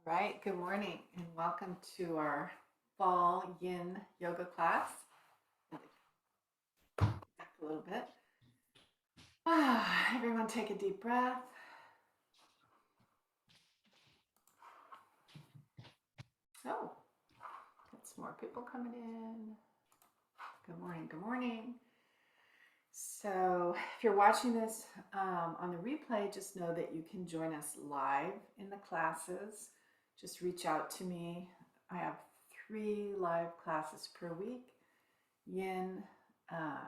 All right, good morning and welcome to our fall Yin Yoga class. Back a little bit. Everyone take a deep breath. Oh, got some more people coming in. Good morning, good morning. So if you're watching this on the replay, just know that you can join us live in the classes. Just reach out to me. I have 3 live classes per week. Yin,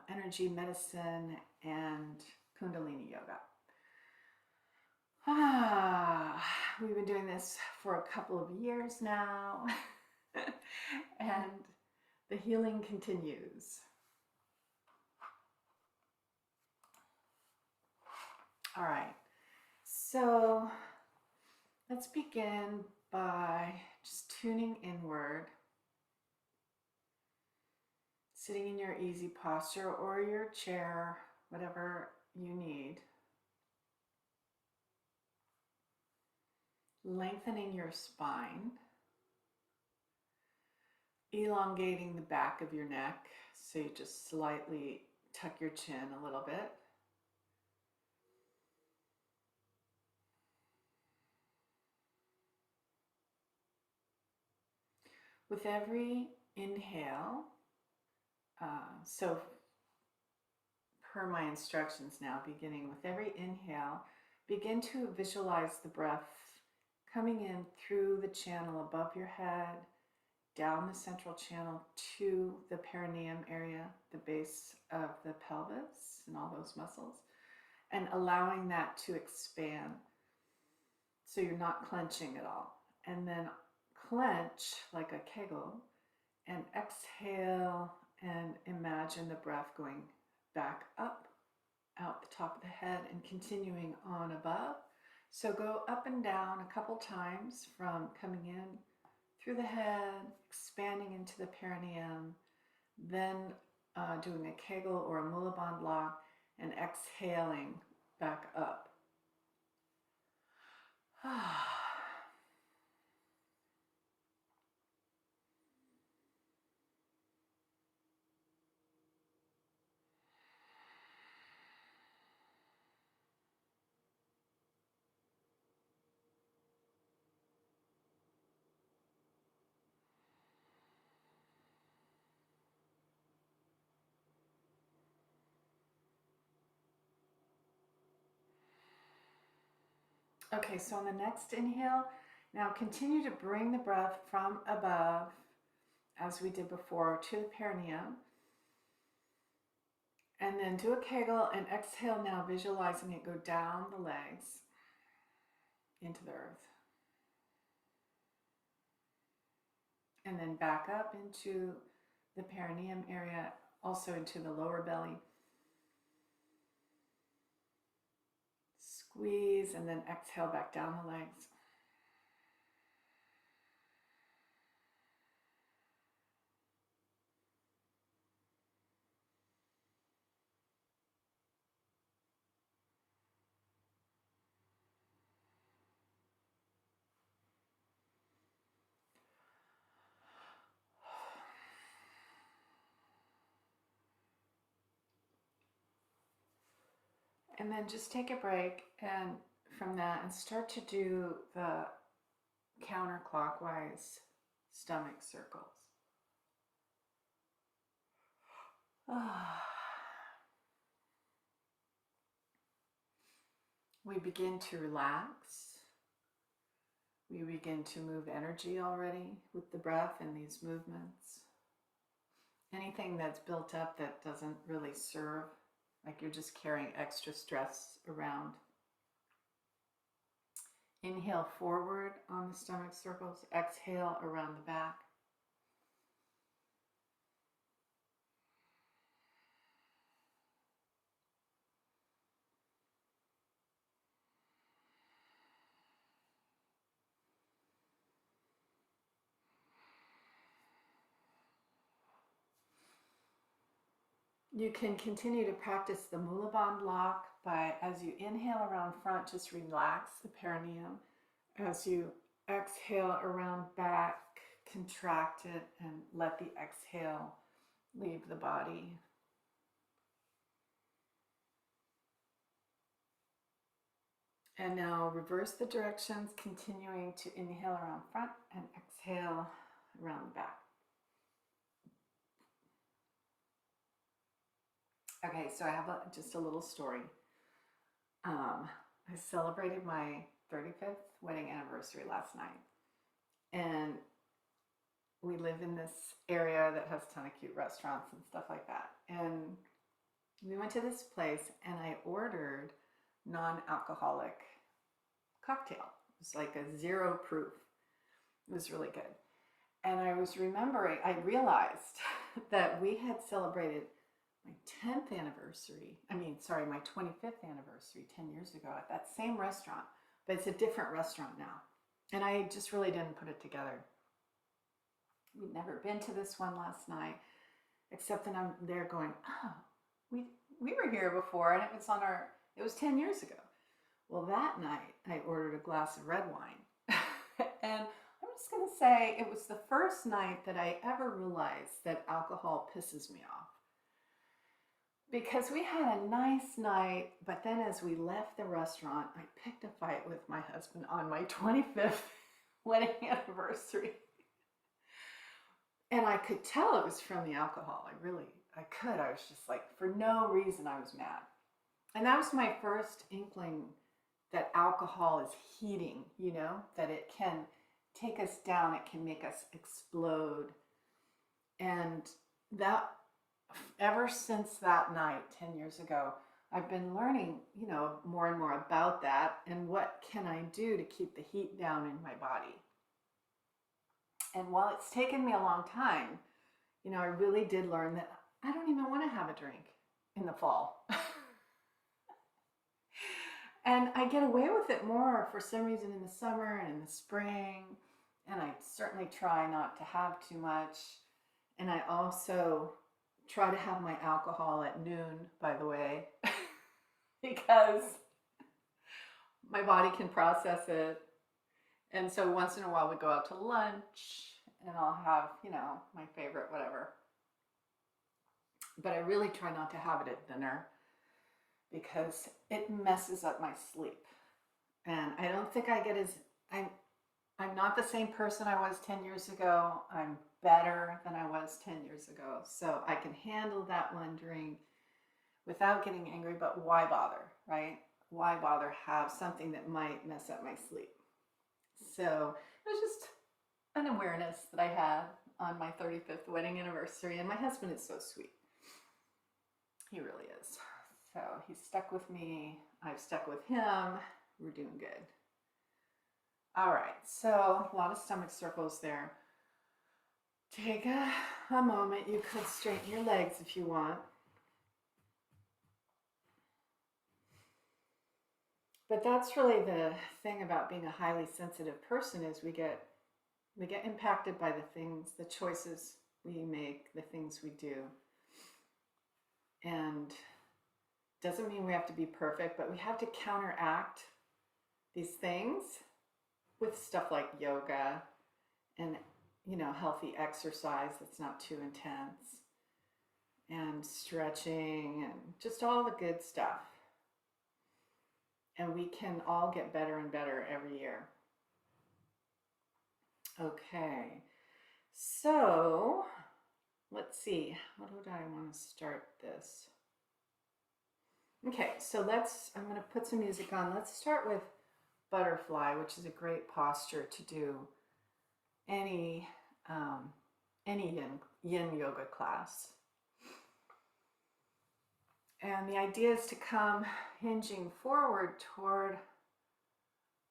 energy medicine, and Kundalini yoga. We've been doing this for a couple of years now, and the healing continues. All right, so let's begin by just tuning inward, sitting in your easy posture or your chair, whatever you need. Lengthening your spine, elongating the back of your neck, so you just slightly tuck your chin a little bit. With every inhale, so per my instructions now, beginning with every inhale, begin to visualize the breath coming in through the channel above your head, down the central channel to the perineum area, the base of the pelvis and all those muscles, and allowing that to expand so you're not clenching at all. And then clench like a kegel and exhale and imagine the breath going back up, out the top of the head and continuing on above. So go up and down a couple times from coming in through the head, expanding into the perineum, then doing a kegel or a mula bandh lock and exhaling back up. Okay, so on the next inhale, now continue to bring the breath from above, as we did before, to the perineum. And then do a kegel and exhale now, visualizing it go down the legs into the earth. And then back up into the perineum area, also into the lower belly. Squeeze and then exhale back down the legs. And then just take a break and from that and start to do the counterclockwise stomach circles. We begin to relax. We begin to move energy already with the breath and these movements. Anything that's built up that doesn't really serve, like you're just carrying extra stress around. Inhale forward on the stomach circles, exhale around the back. You can continue to practice the mula bandh lock by, as you inhale around front, just relax the perineum. As you exhale around back, contract it, and let the exhale leave the body. And now reverse the directions, continuing to inhale around front and exhale around the back. Okay, so I have just a little story. I celebrated my 35th wedding anniversary last night. And we live in this area that has a ton of cute restaurants and stuff like that. And we went to this place and I ordered non-alcoholic cocktail. It was like a 0 proof. It was really good. And I was remembering, I realized that we had celebrated my 10th anniversary, my 25th anniversary 10 years ago at that same restaurant, but it's a different restaurant now. And I just really didn't put it together. We'd never been to this one last night, except that I'm there going, oh, we were here before and it was 10 years ago. Well, that night I ordered a glass of red wine. And I'm just going to say it was the first night that I ever realized that alcohol pisses me off. Because we had a nice night, but then as we left the restaurant, I picked a fight with my husband on my 25th wedding anniversary. And I could tell it was from the alcohol. I was just like, for no reason I was mad. And that was my first inkling that alcohol is heating, that it can take us down, it can make us explode. And that, ever since that night 10 years ago, I've been learning, more and more about that and what can I do to keep the heat down in my body. And while it's taken me a long time, I really did learn that I don't even want to have a drink in the fall. And I get away with it more for some reason in the summer and in the spring. And I certainly try not to have too much. And I also try to have my alcohol at noon, by the way, because my body can process it. And so once in a while we go out to lunch and I'll have, my favorite whatever. But I really try not to have it at dinner because it messes up my sleep. And I don't think I'm not the same person I was 10 years ago. I'm better than I was 10 years ago. So I can handle that one drink without getting angry, but why bother, right? Why bother have something that might mess up my sleep? So it was just an awareness that I had on my 35th wedding anniversary. And my husband is so sweet. He really is. So he's stuck with me. I've stuck with him. We're doing good. All right. So a lot of stomach circles there. Take a moment. You could straighten your legs if you want. But that's really the thing about being a highly sensitive person is we get impacted by the choices we make, the things we do. And doesn't mean we have to be perfect, but we have to counteract these things with stuff like yoga and, healthy exercise that's not too intense and stretching and just all the good stuff. And we can all get better and better every year. Okay, so let's see, how would I want to start this? Okay, so I'm going to put some music on. Let's start with butterfly, which is a great posture to do any yin yoga class. And the idea is to come hinging forward toward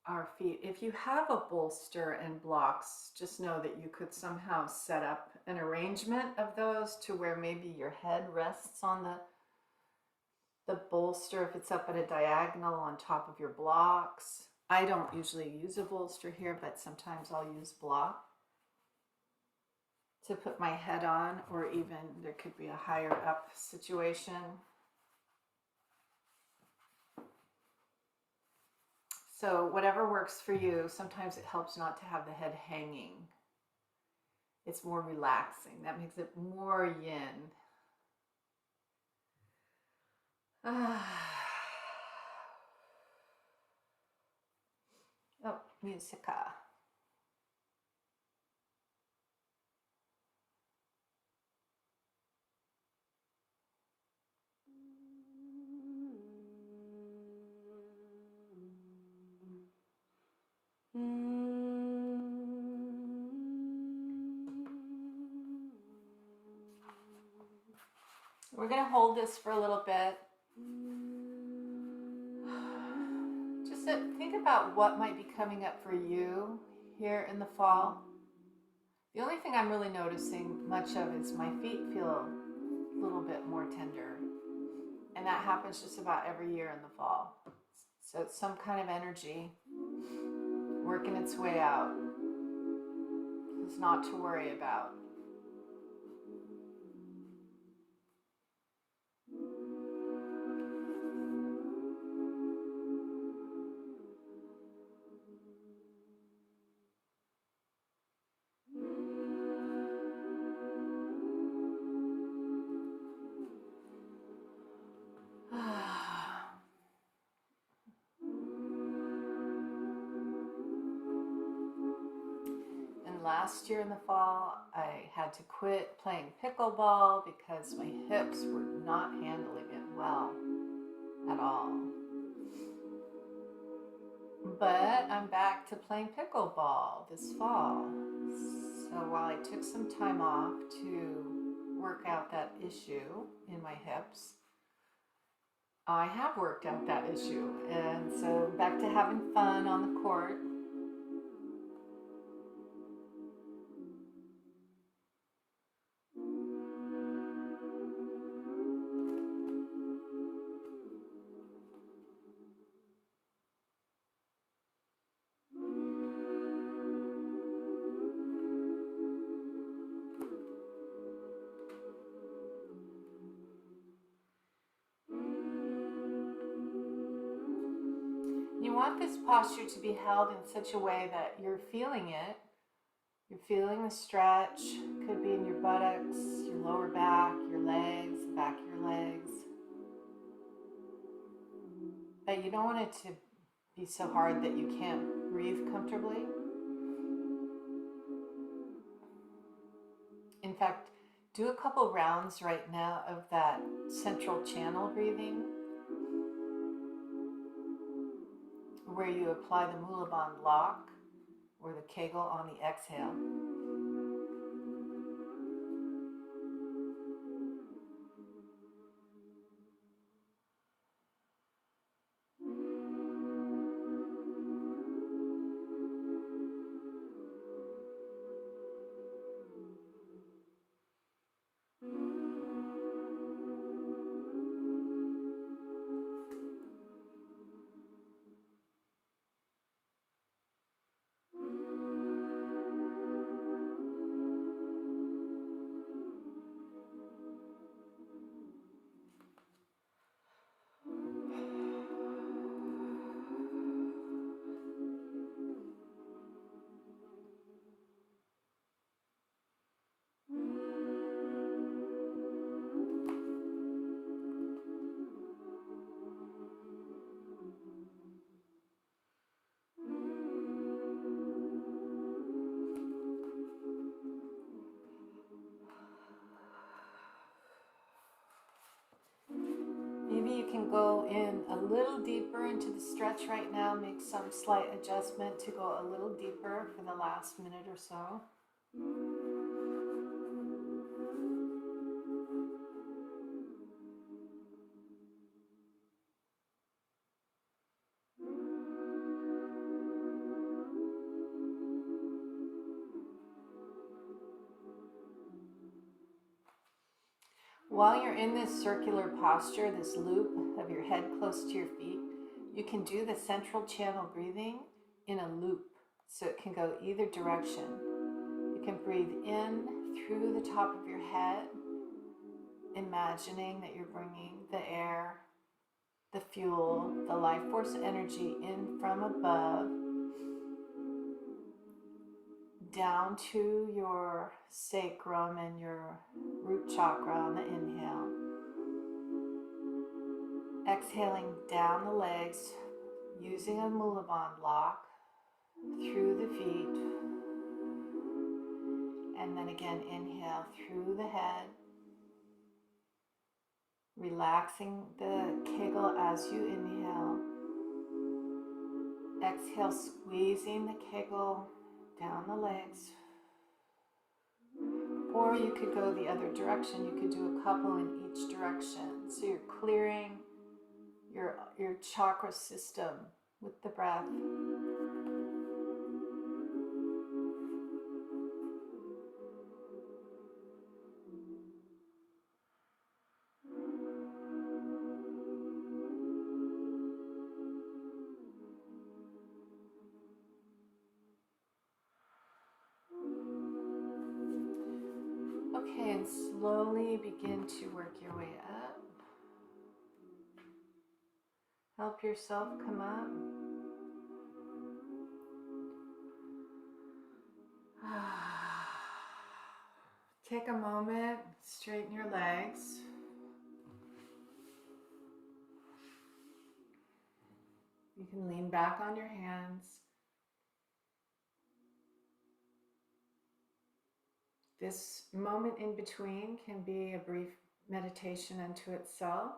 our feet. If you have a bolster and blocks, just know that you could somehow set up an arrangement of those to where maybe your head rests on the bolster if it's up at a diagonal on top of your blocks. I don't usually use a bolster here, but sometimes I'll use block to put my head on, or even there could be a higher up situation. So whatever works for you, sometimes it helps not to have the head hanging. It's more relaxing. That makes it more yin. Oh, musica. We're going to hold this for a little bit. Just think about what might be coming up for you here in the fall. The only thing I'm really noticing much of is my feet feel a little bit more tender. And that happens just about every year in the fall. So it's some kind of energy working its way out. It's not to worry about. And last year in the fall, I had to quit playing pickleball because my hips were not handling it well at all. But I'm back to playing pickleball this fall. So while I took some time off to work out that issue in my hips, I have worked out that issue. And so back to having fun on the court. You want this posture to be held in such a way that you're feeling it. You're feeling the stretch. Could be in your buttocks, your lower back, your legs, the back of your legs. But you don't want it to be so hard that you can't breathe comfortably. In fact, do a couple rounds right now of that central channel breathing, where you apply the Mulaband lock or the Kegel on the exhale. Maybe you can go in a little deeper into the stretch right now, make some slight adjustment to go a little deeper for the last minute or so. While you're in this circular posture, this loop of your head close to your feet, you can do the central channel breathing in a loop, so it can go either direction. You can breathe in through the top of your head, imagining that you're bringing the air the fuel, the life force energy in from above down to your sacrum and your root chakra on the inhale. Exhaling down the legs using a Mulaban block through the feet. And then again, inhale through the head. Relaxing the kegel as you inhale. Exhale, squeezing the kegel down the legs. Or you could go the other direction. You could do a couple in each direction. So you're clearing your chakra system with the breath. Okay, and slowly begin to work your way up. Help yourself come up. Take a moment, straighten your legs. You can lean back on your hands. This moment in between can be a brief meditation unto itself.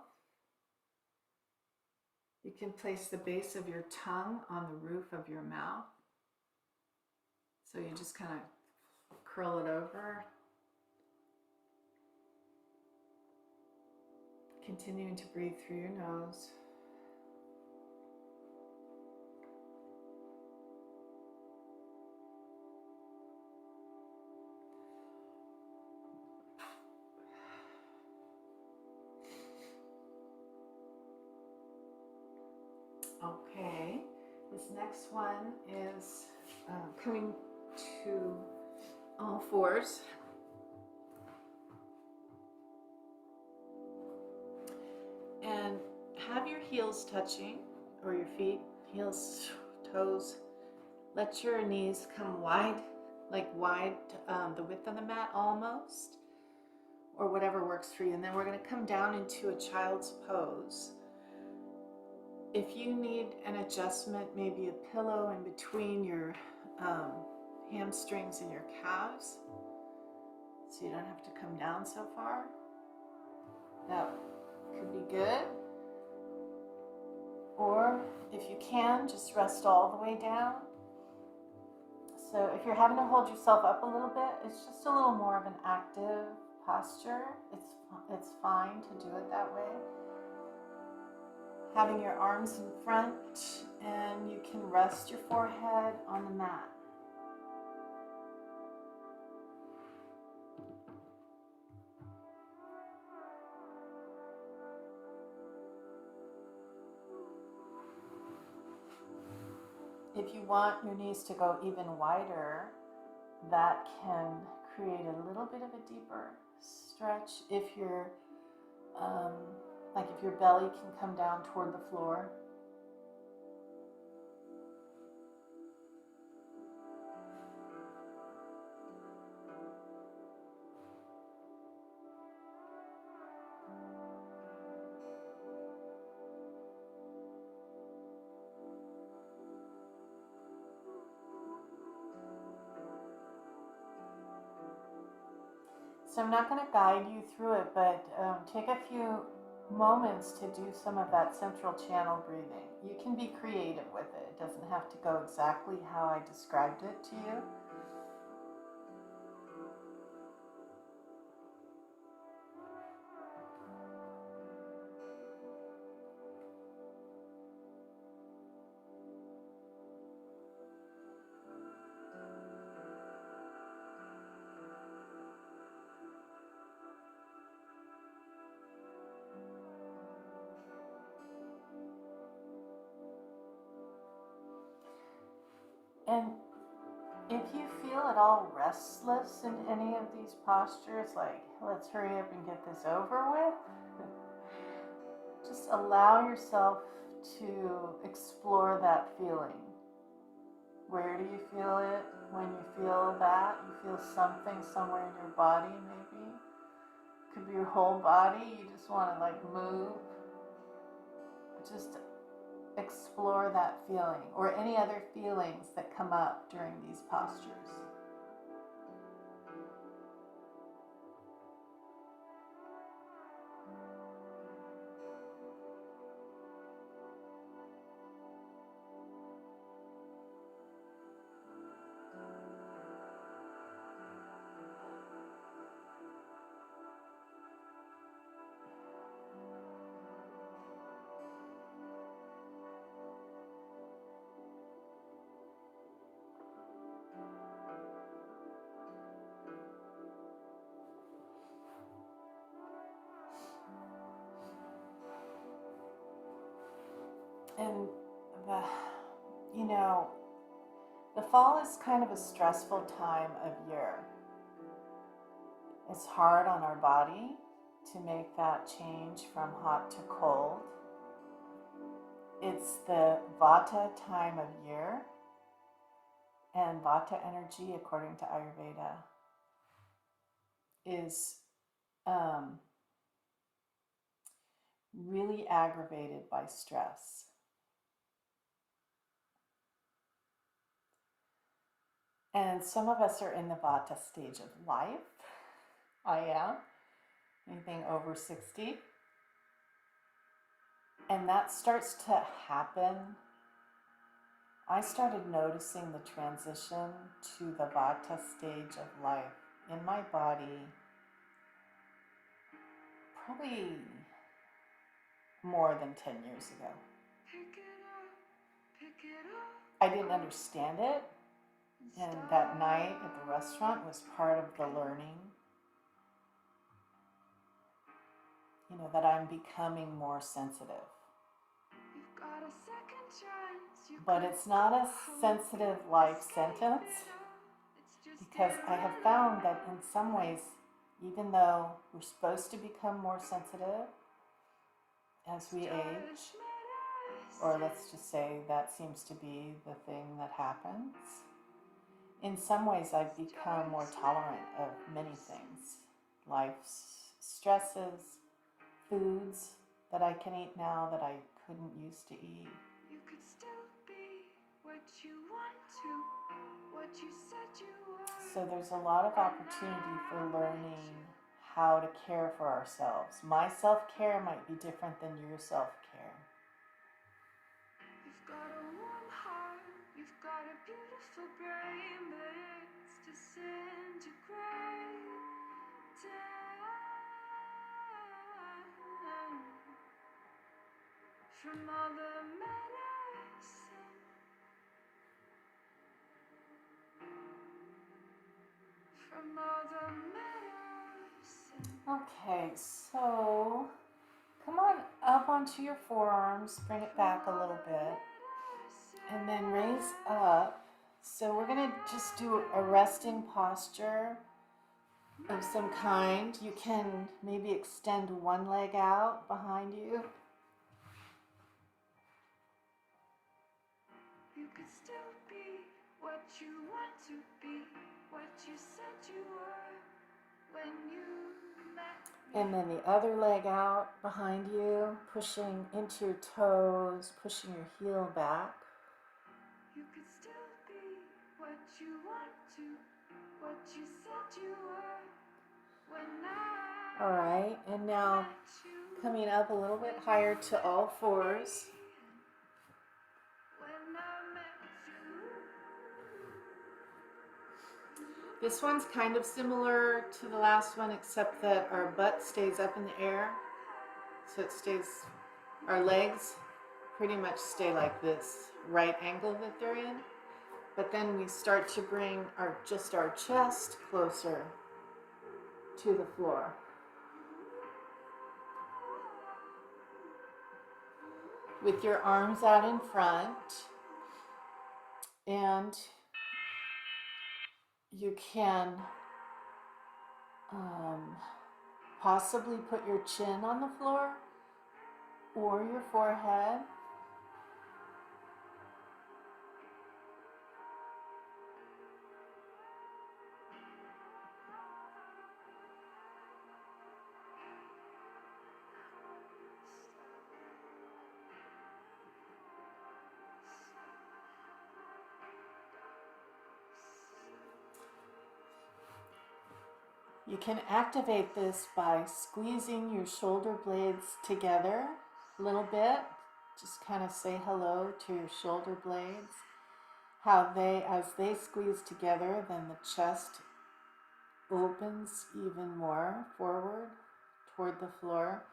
You can place the base of your tongue on the roof of your mouth. So you just kind of curl it over. Continuing to breathe through your nose. Okay, this next one is coming to all fours. And have your heels touching, or your feet, heels, toes. Let your knees come wide, the width of the mat almost, or whatever works for you. And then we're going to come down into a child's pose. If you need an adjustment, maybe a pillow in between your hamstrings and your calves, so you don't have to come down so far, that could be good. Or if you can, just rest all the way down. So if you're having to hold yourself up a little bit, it's just a little more of an active posture. It's fine to do it that way. Having your arms in front, and you can rest your forehead on the mat. If you want your knees to go even wider, that can create a little bit of a deeper stretch. If you're if your belly can come down toward the floor. So I'm not going to guide you through it, but take a few moments to do some of that central channel breathing. You can be creative with it. It doesn't have to go exactly how I described it to you. And if you feel at all restless in any of these postures, like let's hurry up and get this over with, just allow yourself to explore that feeling. Where do you feel it? When you feel that, you feel something somewhere in your body, maybe. Could be your whole body. You just want to like move. Just explore that feeling or any other feelings that come up during these postures. And the, you know, the fall is kind of a stressful time of year. It's hard on our body to make that change from hot to cold. It's the Vata time of year, and Vata energy, according to Ayurveda, is really aggravated by stress. And some of us are in the Vata stage of life. I am. Anything over 60. And that starts to happen. I started noticing the transition to the Vata stage of life in my body probably more than 10 years ago. I didn't understand it, and that night at the restaurant was part of the learning. You know, that I'm becoming more sensitive. But it's not a sensitive life sentence, because I have found that in some ways, even though we're supposed to become more sensitive as we age, or let's just say that seems to be the thing that happens, in some ways I've become more tolerant of many things. Life's stresses, foods that I can eat now that I couldn't used to eat. You could still be what you want to, what you said you were. So there's a lot of opportunity for learning how to care for ourselves. My self-care might be different than your self-care. You've got a warm heart, you've got a beautiful brain, but it's disintegrating. From all the medicine, from all the medicine. Okay, so come on up onto your forearms, bring it back a little bit, and then raise up. So we're gonna just do a resting posture of some kind. You can maybe extend one leg out behind you. You could still be what you want to be, what you said you were when you met me. And then the other leg out behind you, pushing into your toes, pushing your heel back. You could still be what you want to, what you said you were when I. All right, and now coming up a little bit higher to all fours. This one's kind of similar to the last one, except that our butt stays up in the air. So it stays, our legs pretty much stay like this right angle that they're in. But then we start to bring our chest closer to the floor. With your arms out in front, and you can possibly put your chin on the floor, or your forehead. You can activate this by squeezing your shoulder blades together a little bit. Just kind of say hello to your shoulder blades. How they, as they squeeze together, then the chest opens even more forward toward the floor.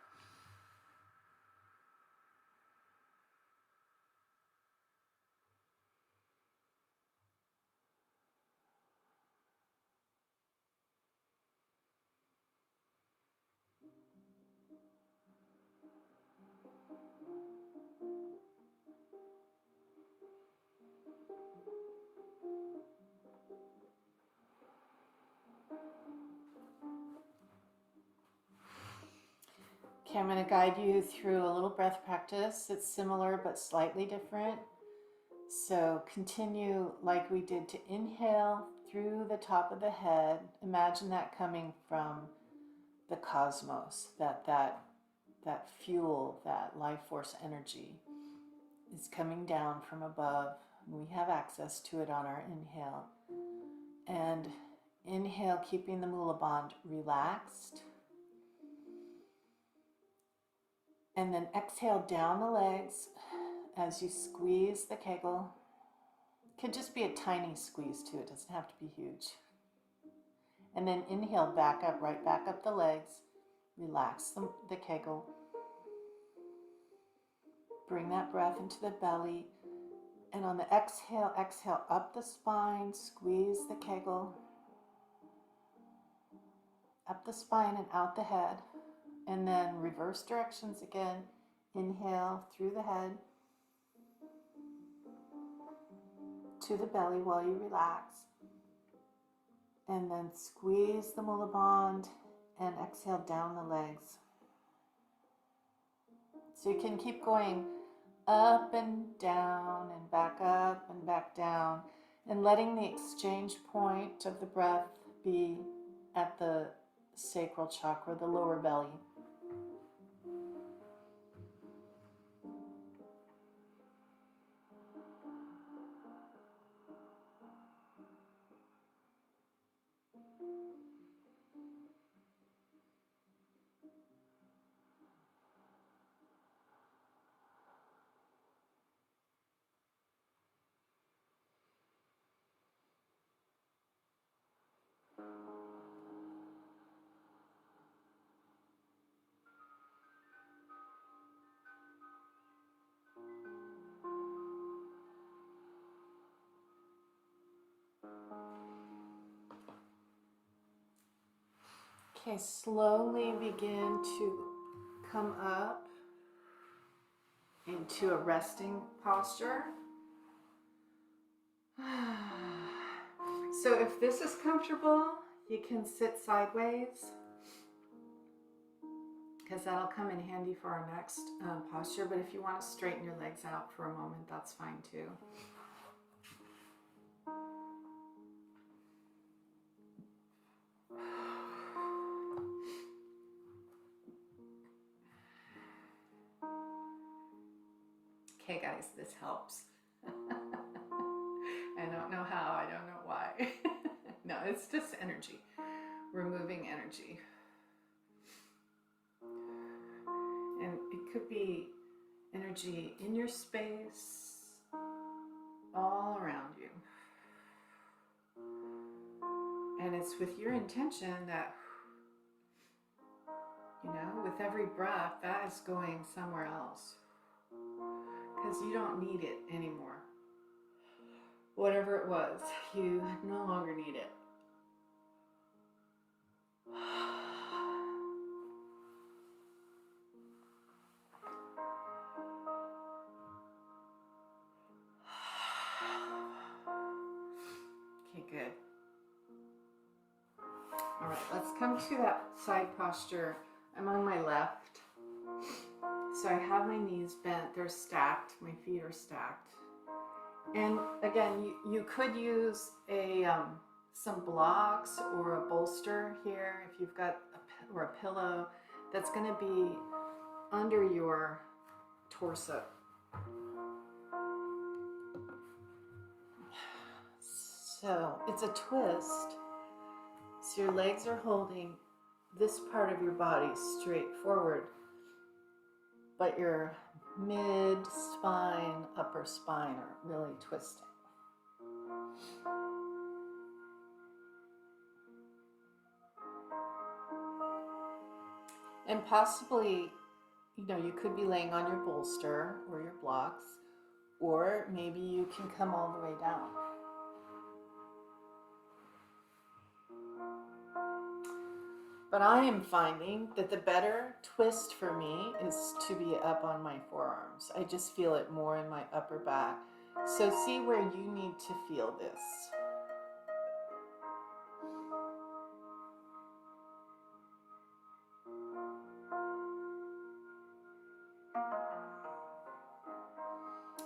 Okay, I'm going to guide you through a little breath practice. It's similar but slightly different. So continue like we did to inhale through the top of the head. Imagine that coming from the cosmos, that fuel, that life force energy is coming down from above. We have access to it on our inhale. And inhale, keeping the Mula Bandh relaxed. And then exhale down the legs as you squeeze the kegel. It could just be a tiny squeeze too, it doesn't have to be huge. And then inhale back up, right back up the legs. Relax the kegel. Bring that breath into the belly. And on the exhale, exhale up the spine, squeeze the kegel. Up the spine and out the head. And then reverse directions again. Inhale through the head to the belly while you relax. And then squeeze the Mula Bandh and exhale down the legs. So you can keep going up and down and back down, and letting the exchange point of the breath be at the sacral chakra, the lower belly. Okay, slowly begin to come up into a resting posture. So if this is comfortable, you can sit sideways, because that'll come in handy for our next posture. But if you want to straighten your legs out for a moment, that's fine too. Okay guys, this helps. I don't know how, I don't know why. No, it's just energy. We're moving energy. And it could be energy in your space, all around you. And it's with your intention that, you know, with every breath, that is going somewhere else. Because you don't need it anymore. Whatever it was, you no longer need it. Okay, good. All right, let's come to that side posture. I'm on my left. So I have my knees bent, they're stacked, my feet are stacked. And again, you could use some blocks or a bolster here if you've got or a pillow that's going to be under your torso. So it's a twist. So your legs are holding this part of your body straight forward, but your mid-spine, upper spine are really twisting. And possibly, you could be laying on your bolster or your blocks, or maybe you can come all the way down. But I am finding that the better twist for me is to be up on my forearms. I just feel it more in my upper back. So see where you need to feel this.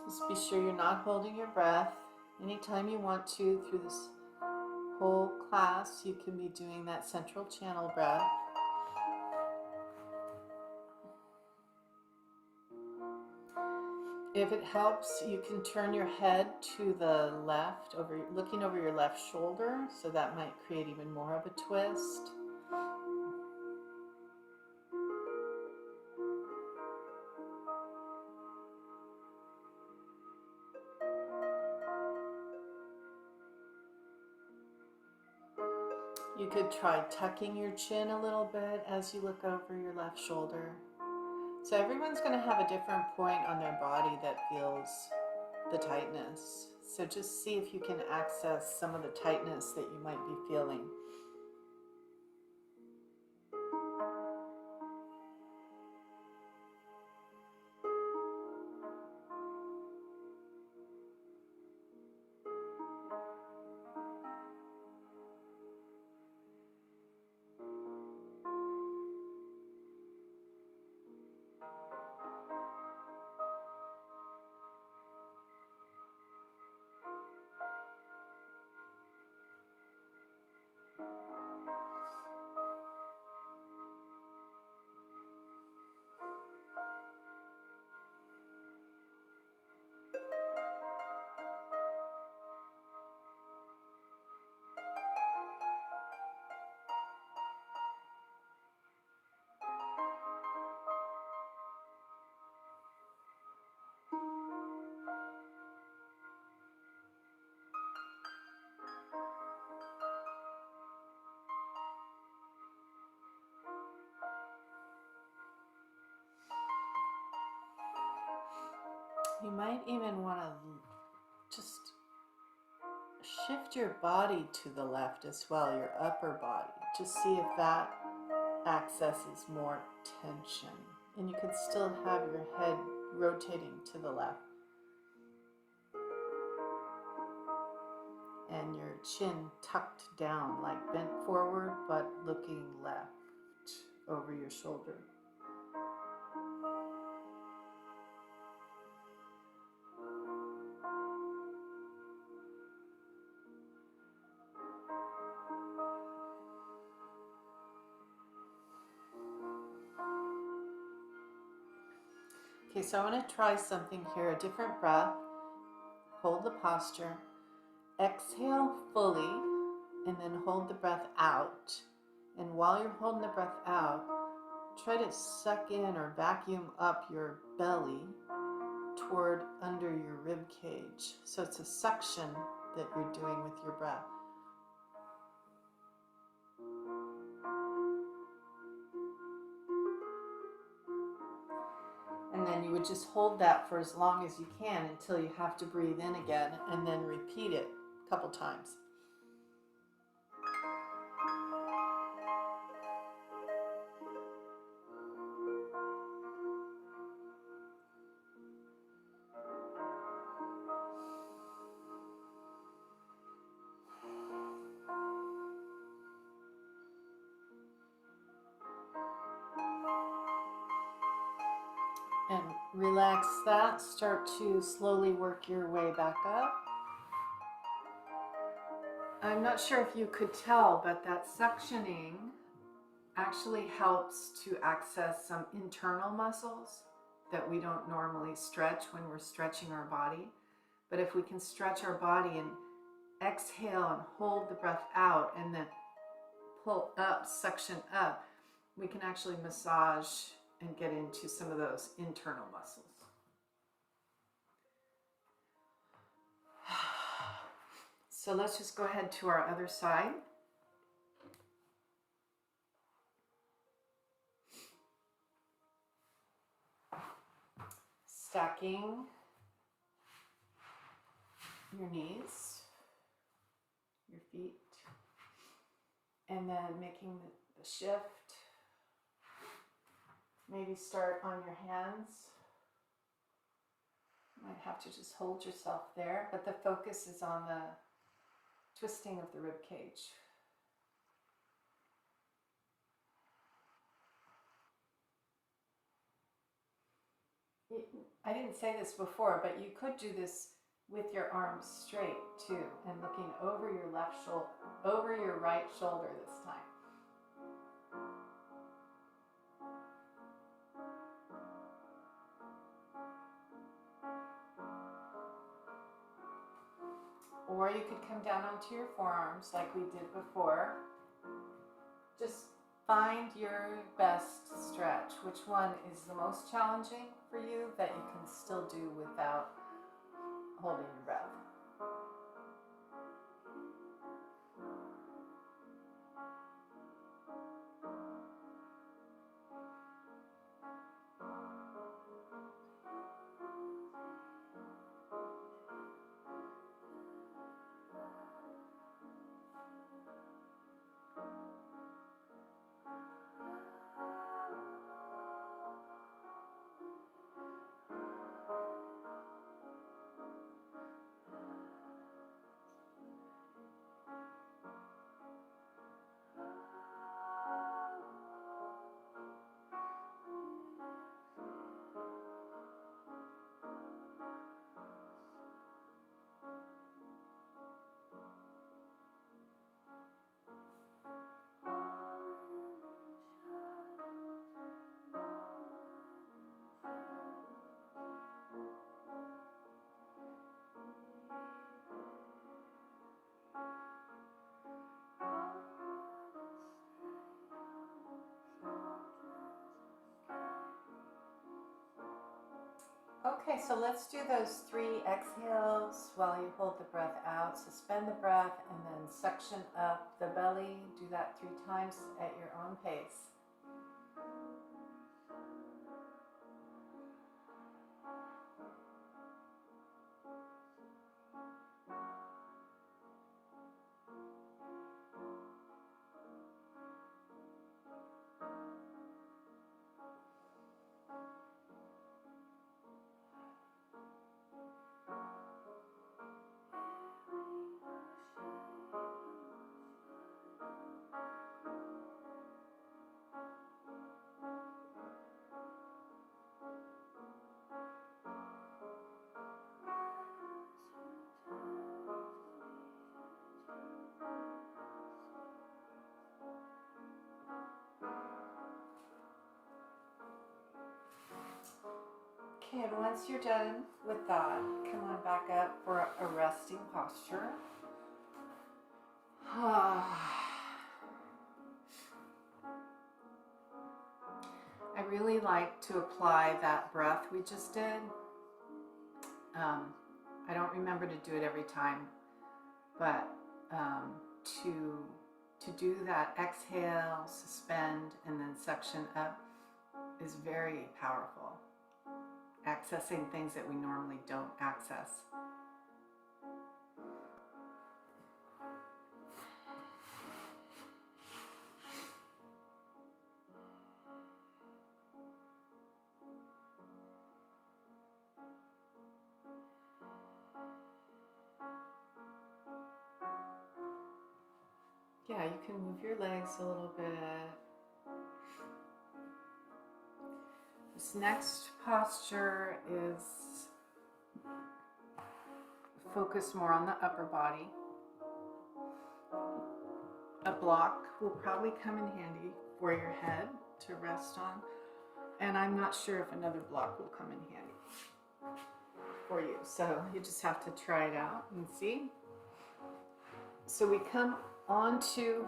Just be sure you're not holding your breath. Anytime you want to through this whole class, you can be doing that central channel breath. If it helps, you can turn your head to the left, looking over your left shoulder, so that might create even more of a twist. You could try tucking your chin a little bit as you look over your left shoulder. So everyone's going to have a different point on their body that feels the tightness. So just see if you can access some of the tightness that you might be feeling. You might even want to just shift your body to the left as well, your upper body. Just see if that accesses more tension. And you could still have your head rotating to the left. And your chin tucked down, like bent forward, but looking left over your shoulder. Okay, so I want to try something here, a different breath. Hold the posture. Exhale fully, and then hold the breath out. And while you're holding the breath out, try to suck in or vacuum up your belly toward under your rib cage. So it's a suction that you're doing with your breath. And then you would just hold that for as long as you can until you have to breathe in again, and then repeat it a couple times. Relax that. Start to slowly work your way back up. I'm not sure if you could tell, but that suctioning actually helps to access some internal muscles that we don't normally stretch when we're stretching our body. But if we can stretch our body and exhale and hold the breath out and then pull up, suction up, we can actually massage and get into some of those internal muscles. So let's just go ahead to our other side. Stacking your knees, your feet, and then making the shift. Maybe start on your hands. You might have to just hold yourself there, but the focus is on the twisting of the rib cage. I didn't say this before, but you could do this with your arms straight too, and looking over your left shoulder, over your right shoulder this time. Or you could come down onto your forearms like we did before. Just find your best stretch. Which one is the most challenging for you that you can still do without holding your breath? Okay, so let's do those 3 exhales while you hold the breath out. Suspend the breath and then suction up the belly. Do that 3 times at your own pace. Okay, and once you're done with that, come on back up for a resting posture. I really like to apply that breath we just did. I don't remember to do it every time, but to do that exhale, suspend, and then suction up is very powerful. Accessing things that we normally don't access. Yeah, you can move your legs a little bit. This next posture is focused more on the upper body. A block will probably come in handy for your head to rest on, and I'm not sure if another block will come in handy for you, so you just have to try it out and see. So we come onto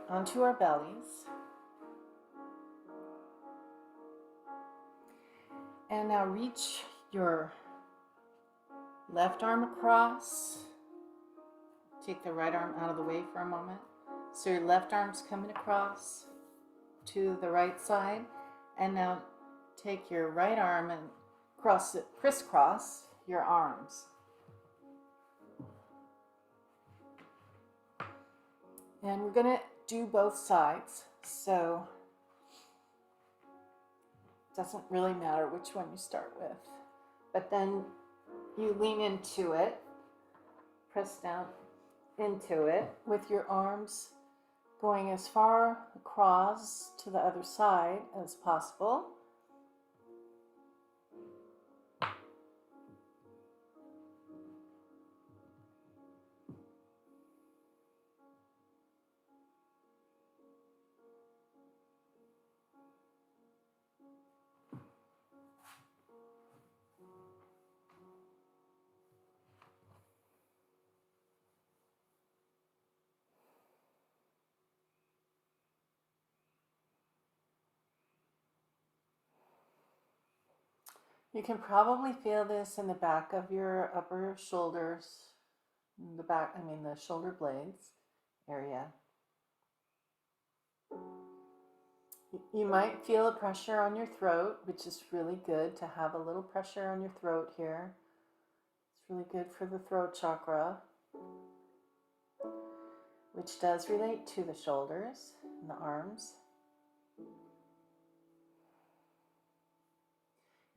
our bellies, and now reach your left arm across. Take the right arm out of the way for a moment. So your left arm's coming across to the right side, and now take your right arm and crisscross your arms. And we're going to do both sides, so it doesn't really matter which one you start with. But then you lean into it, press down into it with your arms going as far across to the other side as possible. You can probably feel this in the back of your upper shoulders, the shoulder blades area. You might feel a pressure on your throat, which is really good to have a little pressure on your throat here. It's really good for the throat chakra, which does relate to the shoulders and the arms.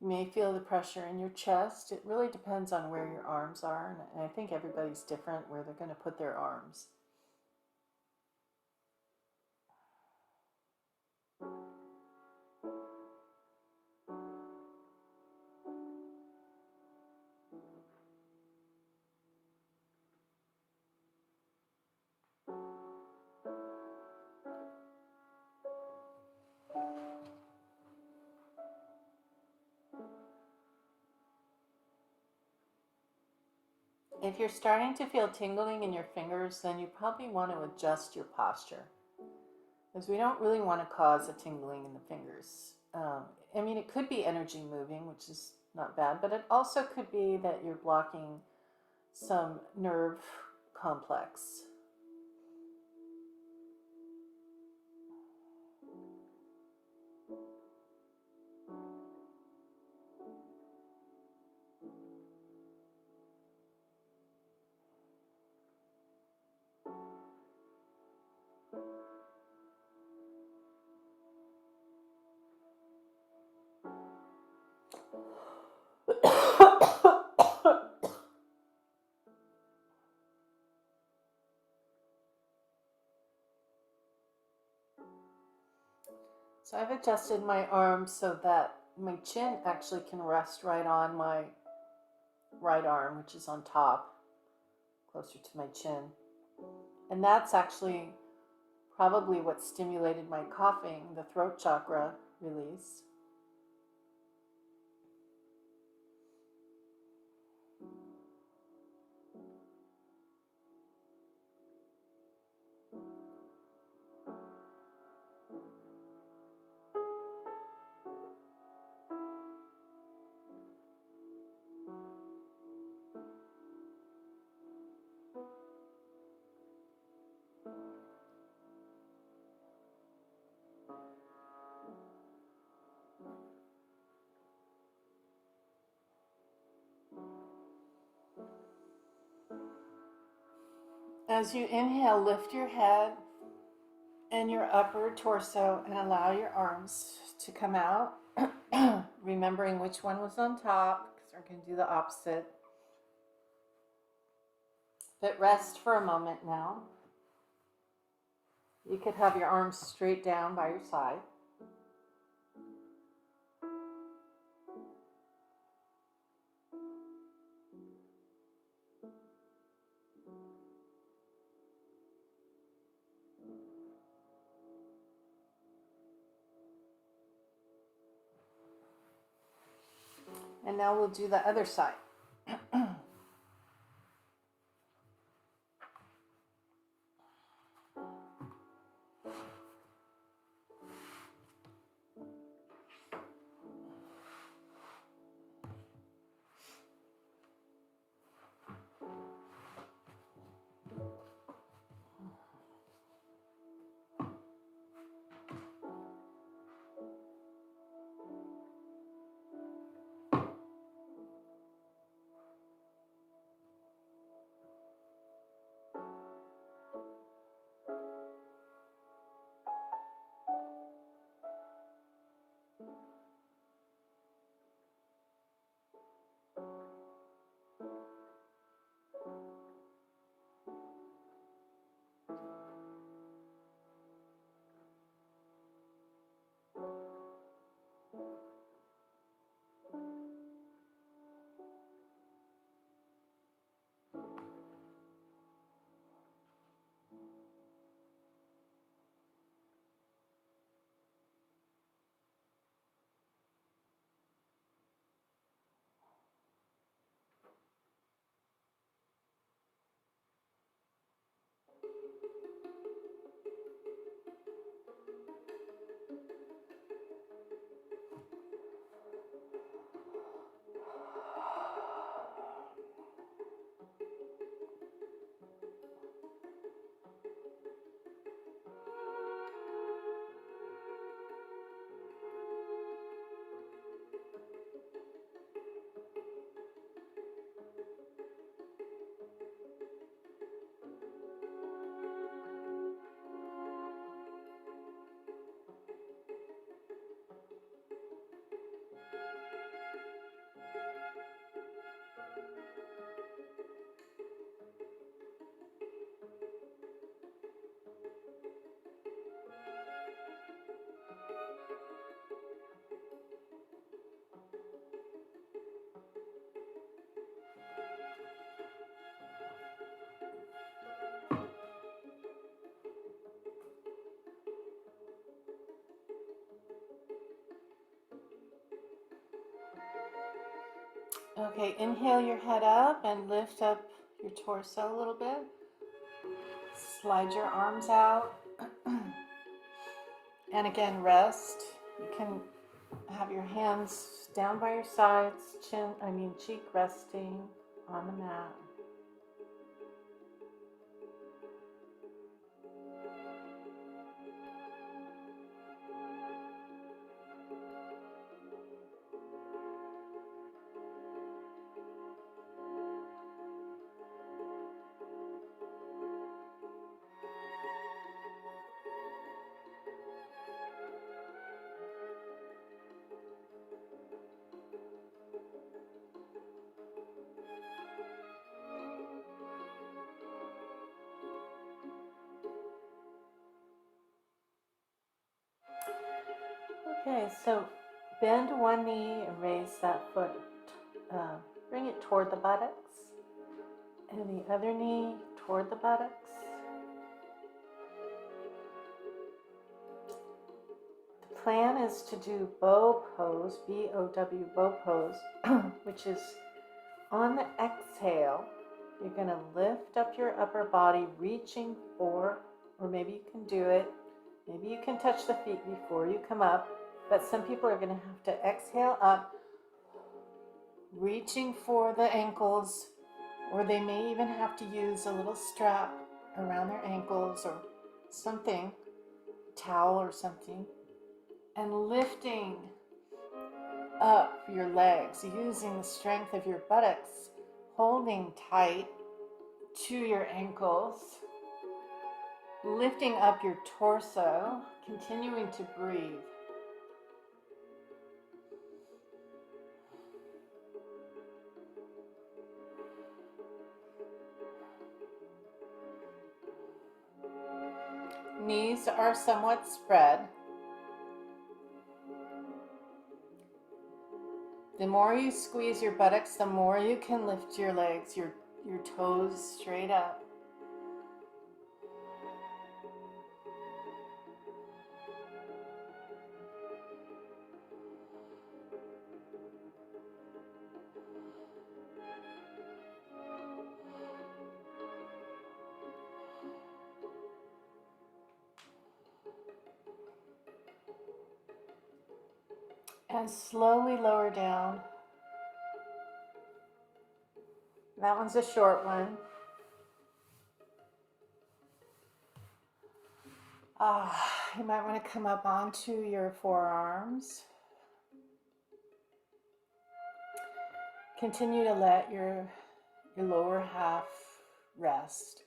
You may feel the pressure in your chest. It really depends on where your arms are, and I think everybody's different where they're going to put their arms. If you're starting to feel tingling in your fingers, then you probably want to adjust your posture, because we don't really want to cause a tingling in the fingers. It could be energy moving, which is not bad, but it also could be that you're blocking some nerve complex. So I've adjusted my arms so that my chin actually can rest right on my right arm, which is on top, closer to my chin. And that's actually probably what stimulated my coughing, the throat chakra release. As you inhale, lift your head and your upper torso and allow your arms to come out, remembering which one was on top, because we're going to do the opposite. But rest for a moment now. You could have your arms straight down by your side. And now we'll do the other side. Okay, inhale your head up and lift up your torso a little bit. Slide your arms out. And again, rest. You can have your hands down by your sides, cheek resting on the mat. Okay, so bend one knee and raise that foot. Bring it toward the buttocks. And the other knee toward the buttocks. The plan is to do bow pose, B-O-W, bow pose, which is on the exhale, you're going to lift up your upper body, reaching for, or maybe you can do it, maybe you can touch the feet before you come up, but some people are going to have to exhale up, reaching for the ankles, or they may even have to use a little strap around their ankles or something, towel or something, and lifting up your legs, using the strength of your buttocks, holding tight to your ankles, lifting up your torso, continuing to breathe. Knees are somewhat spread. The more you squeeze your buttocks, the more you can lift your legs, your toes straight up. And slowly lower down. That one's a short one. You might want to come up onto your forearms. Continue to let your lower half rest.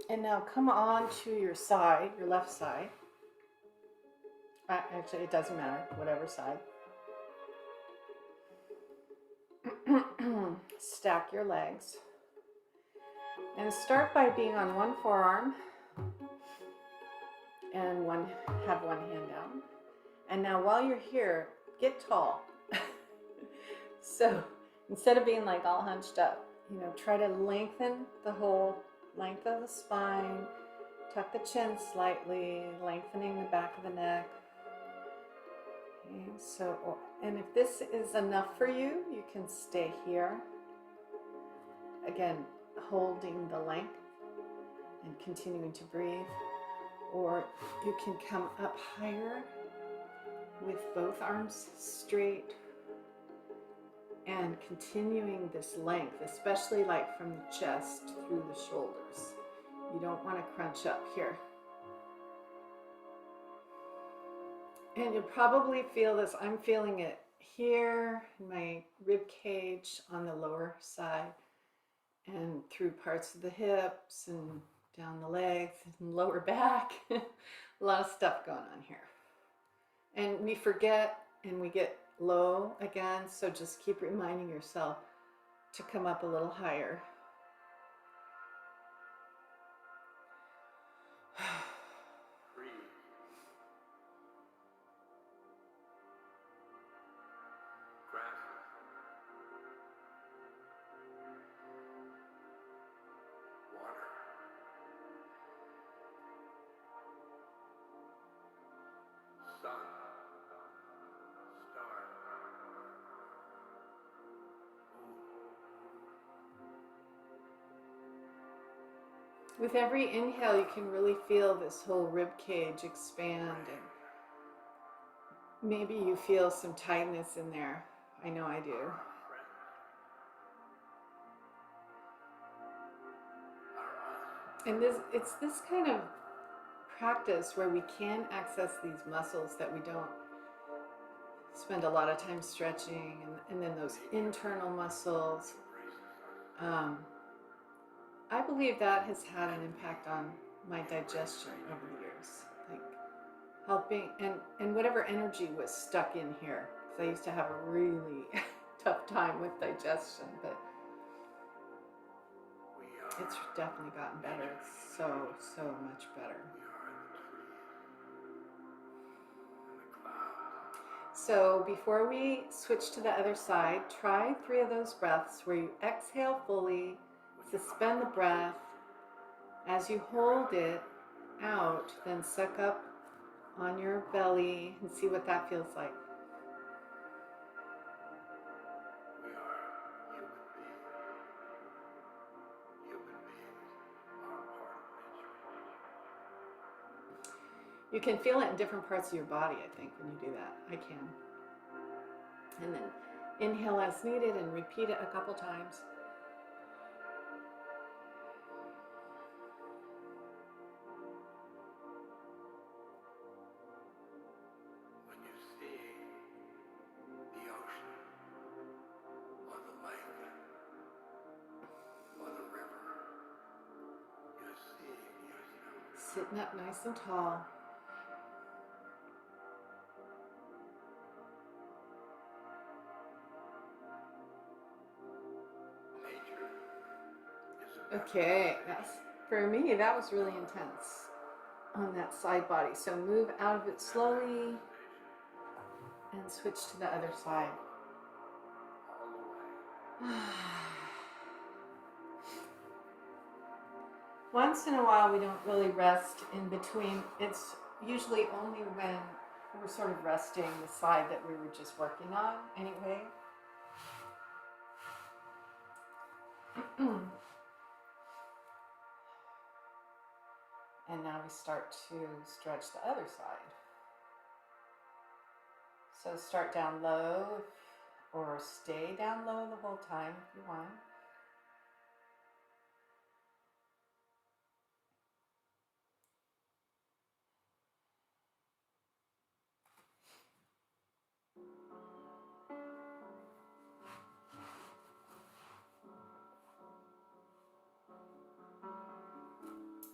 And now come on to your side, your left side. Actually, it doesn't matter, whatever side. Stack your legs. And start by being on one forearm and have one hand down. And now while you're here, get tall. So instead of being like all hunched up, try to lengthen the whole length of the spine, tuck the chin slightly, lengthening the back of the neck. Okay, so, and if this is enough for you, you can stay here. Again, holding the length and continuing to breathe. Or you can come up higher with both arms straight and continuing this length, especially like from the chest through the shoulders. You don't want to crunch up here. And you'll probably feel this. I'm feeling it here in my rib cage on the lower side and through parts of the hips and down the legs and lower back. A lot of stuff going on here. And we forget and we get low again, so just keep reminding yourself to come up a little higher. With every inhale, you can really feel this whole rib cage expand, and maybe you feel some tightness in there. I know I do. And it's this kind of practice where we can access these muscles that we don't spend a lot of time stretching, and then those internal muscles. I believe that has had an impact on my digestion over the years, like helping and whatever energy was stuck in here, because I used to have a really tough time with digestion, but it's definitely gotten better. It's so much better. So before we switch to the other side, try 3 of those breaths where you exhale fully, suspend the breath. As you hold it out, then suck up on your belly and see what that feels like. You can feel it in different parts of your body, I think, when you do that. I can. And then inhale as needed and repeat it a couple times. Sitting up nice and tall. Okay, that's for me. That was really intense on that side body. So move out of it slowly and switch to the other side. Once in a while, we don't really rest in between. It's usually only when we're sort of resting the side that we were just working on anyway. And now we start to stretch the other side. So start down low or stay down low the whole time if you want.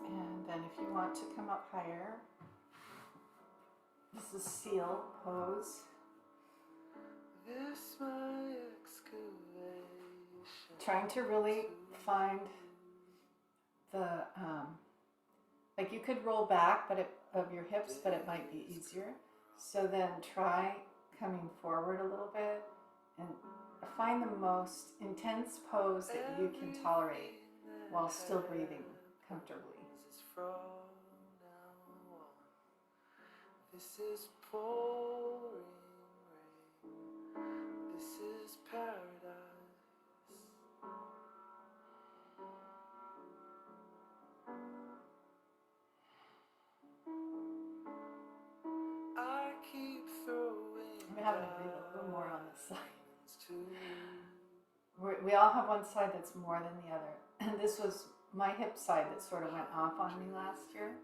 And then if you want to come up higher, this is seal pose. Trying to really find the, like you could roll back of your hips, but it might be easier. So then try coming forward a little bit and find the most intense pose that you can tolerate while still breathing comfortably. This is pouring rain. This is paradise. I keep throwing. I'm having to breathe a little more on this side. We all have one side that's more than the other. And this was my hip side that sort of went off on me last year.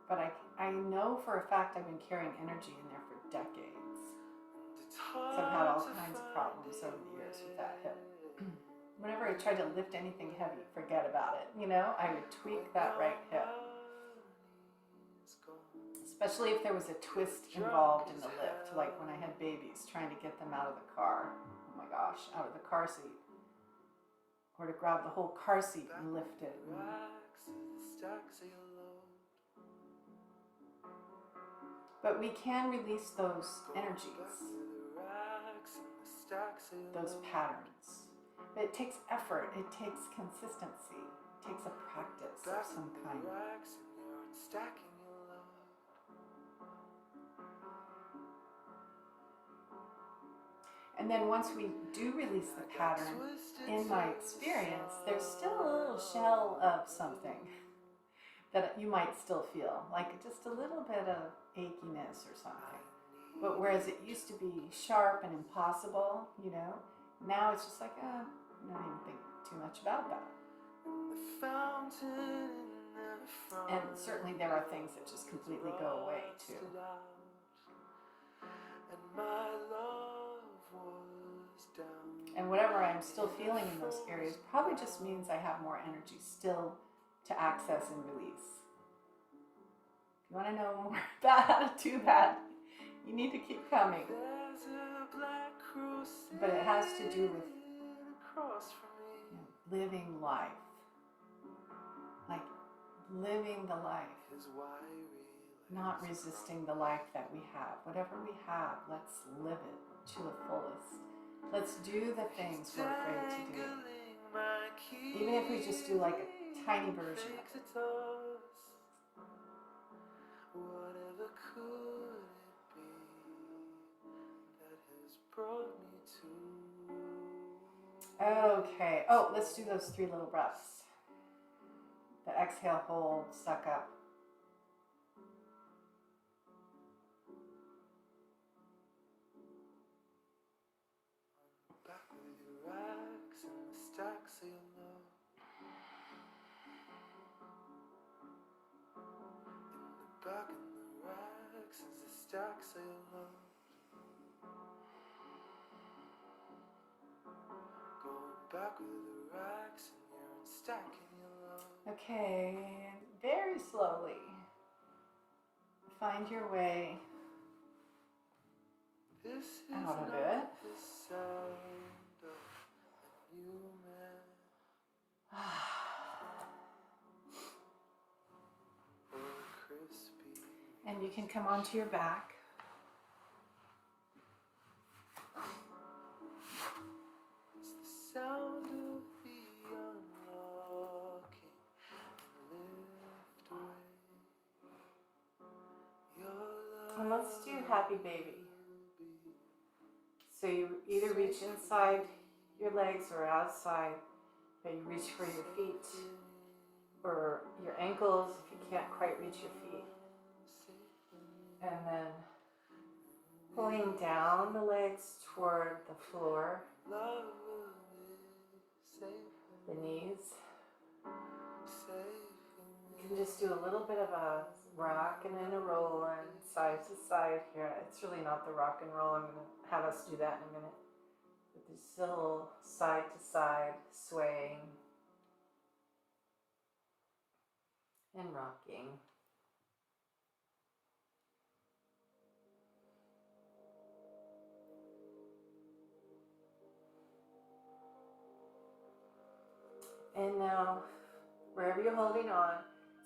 But I know for a fact I've been carrying energy in there for decades. So I've had all kinds of problems over the years with that hip. Whenever I tried to lift anything heavy, forget about it. You know, I would tweak that right hip. Especially if there was a twist involved in the lift, like when I had babies, trying to get them out of the car. Oh my gosh, out of the car seat. Or to grab the whole car seat and lift it. But we can release those energies, those patterns. But it takes effort, it takes consistency, it takes a practice of some kind. And then once we do release the pattern, in my experience, there's still a little shell of something that you might still feel, like just a little bit of achiness or something. But whereas it used to be sharp and impossible, you know, now it's just like, I don't even think too much about that. And certainly there are things that just completely go away too. And whatever I'm still feeling in those areas probably just means I have more energy still to access and release. If you want to know more about how to do that, you need to keep coming. But it has to do with living life. Like living the life. Not resisting the life that we have. Whatever we have, let's live it to the fullest. Let's do the things we're afraid to do. Even if we just do like a tiny version of it. Whatever could it be that has brought me to? Okay. Oh, let's do those 3 little breaths. The exhale, hold, suck up. Back with your racks and the stacks of your love. In the back and the racks is the stacks of your love. Going back with the racks and you're stacking your love. Okay, very slowly. Find your way out of it. And you can come onto your back. And let's do happy baby. So you either reach inside your legs or outside, but you reach for your feet or your ankles if you can't quite reach your feet. And then pulling down the legs toward the floor, the knees. You can just do a little bit of a rock and then a roll and side to side here. It's really not the rock and roll. I'm going to have us do that in a minute. But just a little side to side swaying and rocking. And now, wherever you're holding on,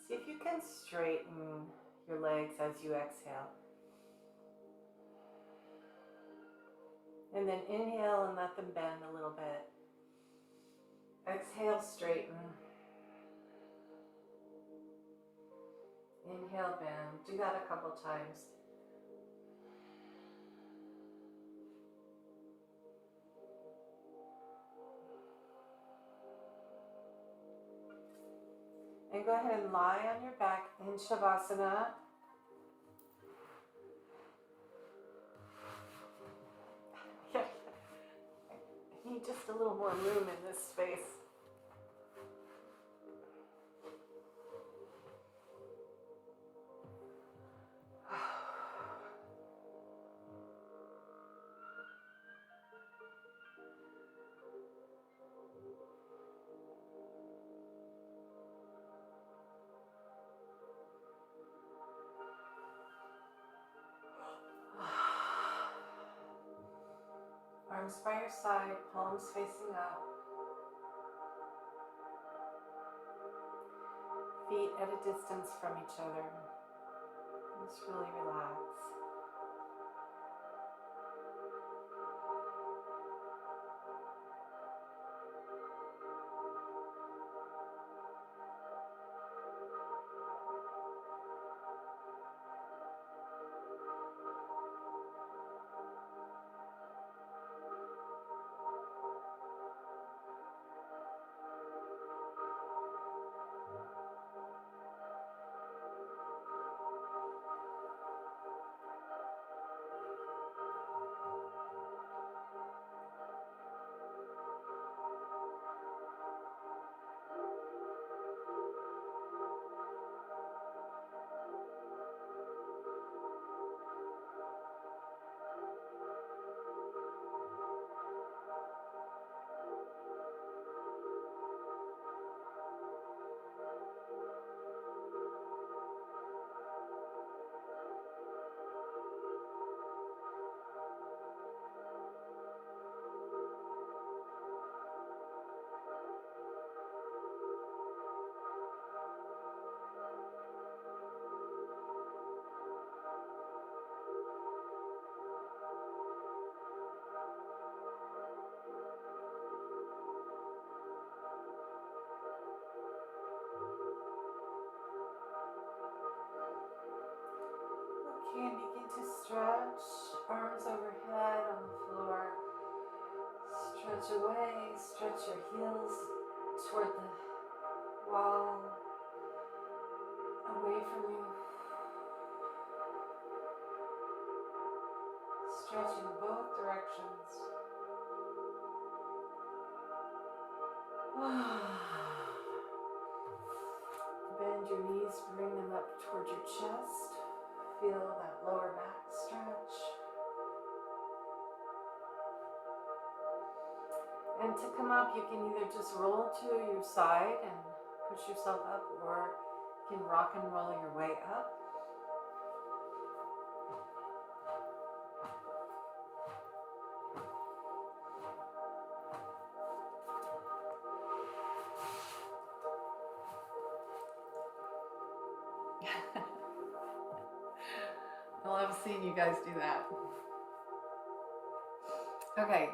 see if you can straighten your legs as you exhale. And then inhale and let them bend a little bit. Exhale, straighten. Inhale, bend. Do that a couple times. And go ahead and lie on your back in Shavasana. I need just a little more room in this space. Arms by your side, palms facing up. Feet at a distance from each other. Just really relax. Okay, and begin to stretch. Arms overhead on the floor. Stretch away. Stretch your heels toward the wall. Away from you. Stretch in both directions. Bend your knees, bring them up toward your chest. Feel that lower back stretch. And to come up, you can either just roll to your side and push yourself up, or you can rock and roll your way up. I love seeing you guys do that. Okay,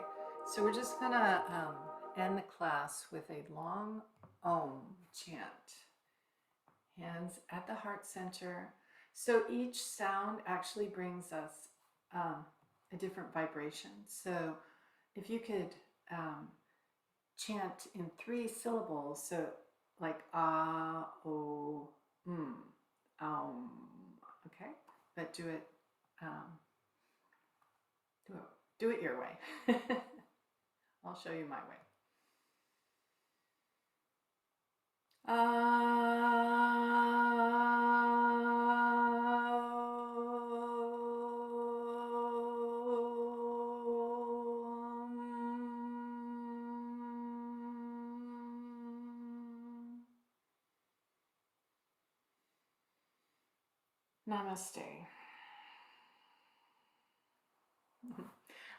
so we're just gonna end the class with a long Om chant. Hands at the heart center. So each sound actually brings us a different vibration. So if you could chant in 3 syllables, so like ah, o, okay? But do it, do it your way. I'll show you my way. Namaste.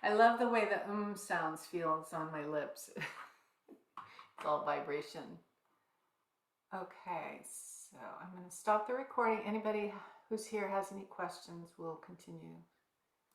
I love the way the sounds feels on my lips. It's all vibration. Okay, so I'm going to stop the recording. Anybody who's here has any questions, we'll continue